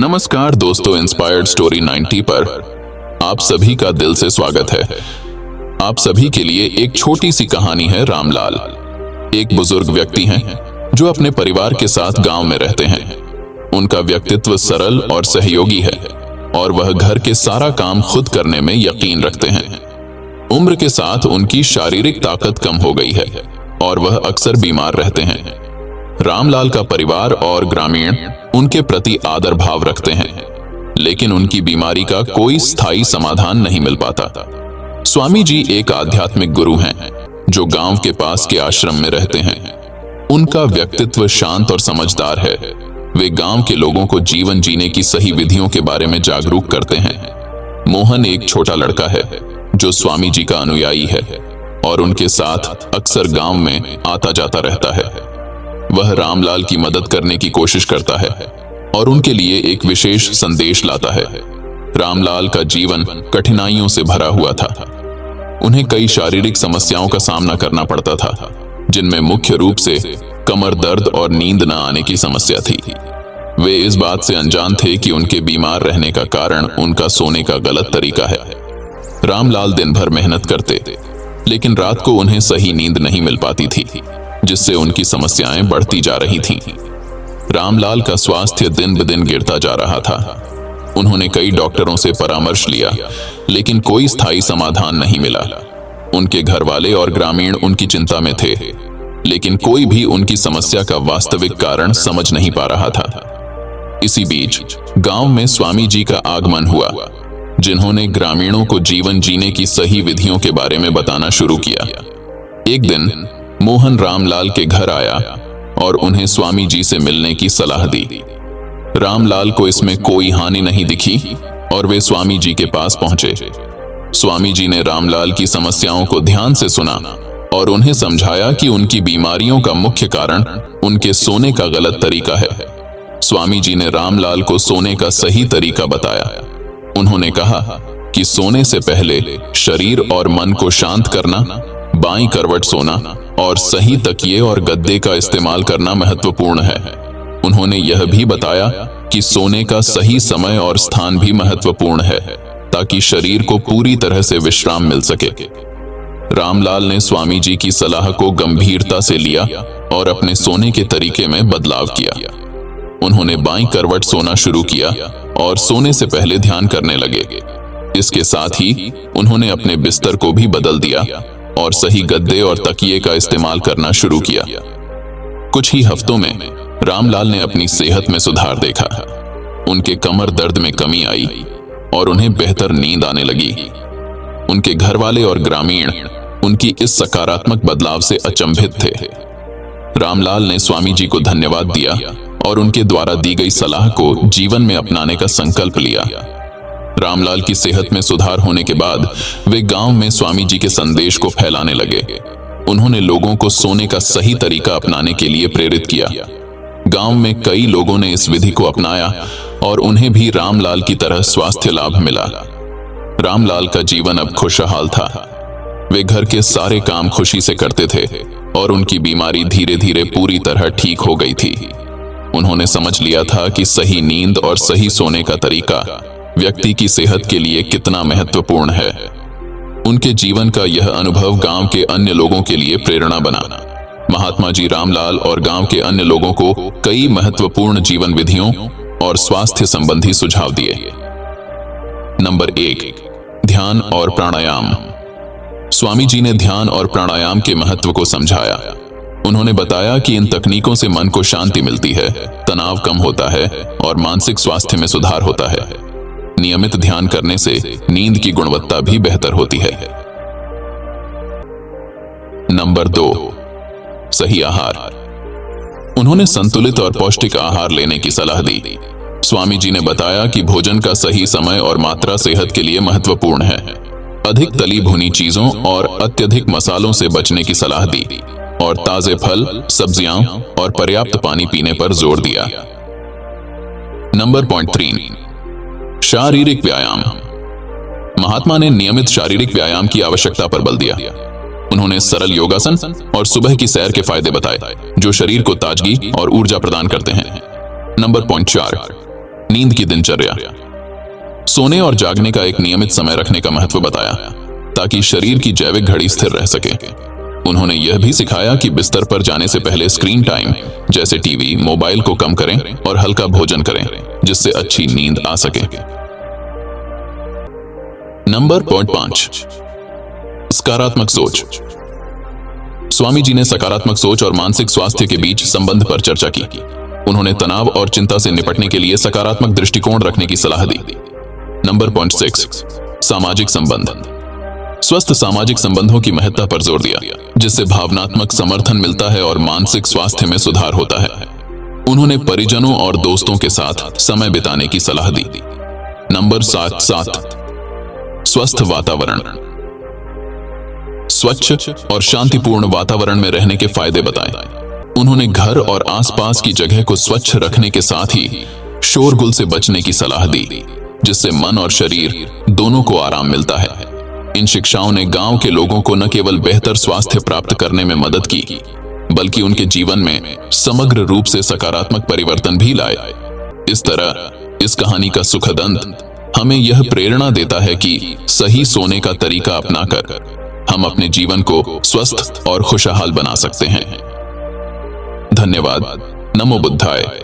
नमस्कार दोस्तों, inspired story 90 पर आप सभी का दिल से स्वागत है। आप सभी के लिए एक छोटी सी कहानी है। रामलाल एक बुजुर्ग व्यक्ति हैं जो अपने परिवार के साथ गांव में रहते हैं। उनका व्यक्तित्व सरल और सहयोगी है और वह घर के सारा काम खुद करने में यकीन रखते हैं। उम्र के साथ उनकी शारीरिक ताकत कम हो गई है और वह अक्सर बीमार रहते हैं। रामलाल का परिवार और ग्रामीण उनके प्रति आदर भाव रखते हैं, लेकिन उनकी बीमारी का कोई स्थायी समाधान नहीं मिल पाता। स्वामी जी एक आध्यात्मिक गुरु हैं जो गांव के पास के आश्रम में रहते हैं। उनका व्यक्तित्व शांत और समझदार है। वे गांव के लोगों को जीवन जीने की सही विधियों के बारे में जागरूक करते हैं। मोहन एक छोटा लड़का है जो स्वामी जी का अनुयायी है और उनके साथ अक्सर गांव में आता जाता रहता है। वह रामलाल की मदद करने की कोशिश करता है और उनके लिए एक विशेष संदेश लाता है। रामलाल का जीवन कठिनाइयों से भरा हुआ था। उन्हें कई शारीरिक समस्याओं का सामना करना पड़ता था, जिनमें मुख्य रूप से कमर दर्द और नींद न आने की समस्या थी। वे इस बात से अनजान थे कि उनके बीमार रहने का कारण उनका सोने का गलत तरीका है। रामलाल दिन भर मेहनत करते, लेकिन रात को उन्हें सही नींद नहीं मिल पाती थी, जिससे उनकी समस्याएं बढ़ती जा रही थीं। रामलाल का स्वास्थ्य दिन ब दिन गिरता जा रहा था। उन्होंने कई डॉक्टरों से परामर्श लिया, लेकिन कोई स्थायी समाधान नहीं मिला। उनके घर वाले और ग्रामीण उनकी चिंता में थे, लेकिन कोई भी उनकी समस्या का वास्तविक कारण समझ नहीं पा रहा था। इसी बीच गांव में स्वामी जी का आगमन हुआ, जिन्होंने ग्रामीणों को जीवन जीने की सही विधियों के बारे में बताना शुरू किया। एक दिन मोहन रामलाल के घर आया और उन्हें स्वामी जी से मिलने की सलाह दी। रामलाल को इसमें कोई हानि नहीं दिखी और वे स्वामी जी के पास पहुंचे। स्वामी जी ने रामलाल की समस्याओं को ध्यान से सुना और उन्हें समझाया कि उनकी बीमारियों का मुख्य कारण उनके सोने का गलत तरीका है। स्वामी जी ने रामलाल को सोने का सही तरीका बताया। उन्होंने कहा कि सोने से पहले शरीर और मन को शांत करना, बाईं करवट सोना और सही तकिए और गद्दे का इस्तेमाल करना महत्वपूर्ण है। उन्होंने यह भी बताया कि सोने का सही समय और स्थान भी महत्वपूर्ण है, ताकि शरीर को पूरी तरह से विश्राम मिल सके। रामलाल ने स्वामी जी की सलाह को गंभीरता से लिया और अपने सोने के तरीके में बदलाव किया। उन्होंने बाईं करवट सोना शुरू किया और सोने से पहले ध्यान करने लगे। इसके साथ ही उन्होंने अपने बिस्तर को भी बदल दिया और सही गद्दे और तकिए का इस्तेमाल करना शुरू किया। कुछ ही हफ्तों में रामलाल ने अपनी सेहत में सुधार देखा। उनके कमर दर्द में कमी आई और उन्हें बेहतर नींद आने लगी। उनके घरवाले और ग्रामीण उनकी इस सकारात्मक बदलाव से अचंभित थे। रामलाल ने स्वामी जी को धन्यवाद दिया और उनके द्वारा दी गई सलाह को जीवन में अपनाने का संकल्प लिया। रामलाल की सेहत में सुधार होने के बाद वे गांव में स्वामी जी के संदेश को फैलाने लगे। उन्होंने लोगों को सोने का सही तरीका अपनाने के लिए प्रेरित किया। गांव में कई लोगों ने इस विधि को अपनाया और उन्हें भी रामलाल की तरह स्वास्थ्य लाभ मिला। रामलाल का जीवन अब खुशहाल था। वे घर के सारे काम खुशी से करते थे और उनकी बीमारी धीरे धीरे पूरी तरह ठीक हो गई थी। उन्होंने समझ लिया था कि सही नींद और सही सोने का तरीका व्यक्ति की सेहत के लिए कितना महत्वपूर्ण है। उनके जीवन का यह अनुभव गांव के अन्य लोगों के लिए प्रेरणा बना। महात्मा जी रामलाल और गांव के अन्य लोगों को कई महत्वपूर्ण जीवन विधियों और स्वास्थ्य संबंधी सुझाव दिए। नंबर 1, ध्यान और प्राणायाम। स्वामी जी ने ध्यान और प्राणायाम के महत्व को समझाया। उन्होंने बताया कि इन तकनीकों से मन को शांति मिलती है, तनाव कम होता है और मानसिक स्वास्थ्य में सुधार होता है। नियमित ध्यान करने से नींद की गुणवत्ता भी बेहतर होती है। नंबर 2, सही आहार। उन्होंने संतुलित और पौष्टिक आहार लेने की सलाह दी। स्वामी जी ने बताया कि भोजन का सही समय और मात्रा सेहत के लिए महत्वपूर्ण है। अधिक तली भुनी चीजों और अत्यधिक मसालों से बचने की सलाह दी और ताजे फल, सब्जियां और पर्याप्त पानी पीने पर जोर दिया। नंबर 3, शारीरिक व्यायाम। महात्मा ने नियमित शारीरिक व्यायाम की आवश्यकता पर बल दिया। उन्होंने सरल योगासन और सुबह की सैर के फायदे बताए, जो शरीर को ताजगी और ऊर्जा प्रदान करते हैं। नंबर 4, नींद की दिनचर्या। सोने और जागने का एक नियमित समय रखने का महत्व बताया ताकि शरीर की जैविक घड़ी स्थिर रह सके। उन्होंने यह भी सिखाया कि बिस्तर पर जाने से पहले स्क्रीन टाइम जैसे टीवी, मोबाइल को कम करें और हल्का भोजन करें जिससे अच्छी नींद आ सके। नंबर 5, सकारात्मक सोच। स्वामी जी ने सकारात्मक सोच और मानसिक स्वास्थ्य के बीच संबंध पर चर्चा की। उन्होंने तनाव और चिंता से निपटने के लिए सकारात्मक दृष्टिकोण रखने की सलाह दी। नंबर 6, सामाजिक संबंध। स्वस्थ सामाजिक संबंधों की महत्ता पर जोर दिया जिससे भावनात्मक समर्थन मिलता है और मानसिक स्वास्थ्य में सुधार होता है। उन्होंने परिजनों और दोस्तों के साथ समय बिताने की सलाह दी। नंबर 7, स्वस्थ वातावरण। स्वच्छ और शांतिपूर्ण वातावरण में रहने के फायदे बताए। उन्होंने घर और आसपास की जगह को स्वच्छ रखने के साथ ही शोरगुल से बचने की सलाह दी जिससे मन और शरीर दोनों को आराम मिलता है। इन शिक्षाओं ने गांव के लोगों को न केवल बेहतर स्वास्थ्य प्राप्त करने में मदद की बल्कि उनके जीवन में समग्र रूप से सकारात्मक परिवर्तन भी लाए। इस तरह इस कहानी का सुखद अंत हमें यह प्रेरणा देता है कि सही सोने का तरीका अपनाकर हम अपने जीवन को स्वस्थ और खुशहाल बना सकते हैं। धन्यवाद। नमो बुद्धाय।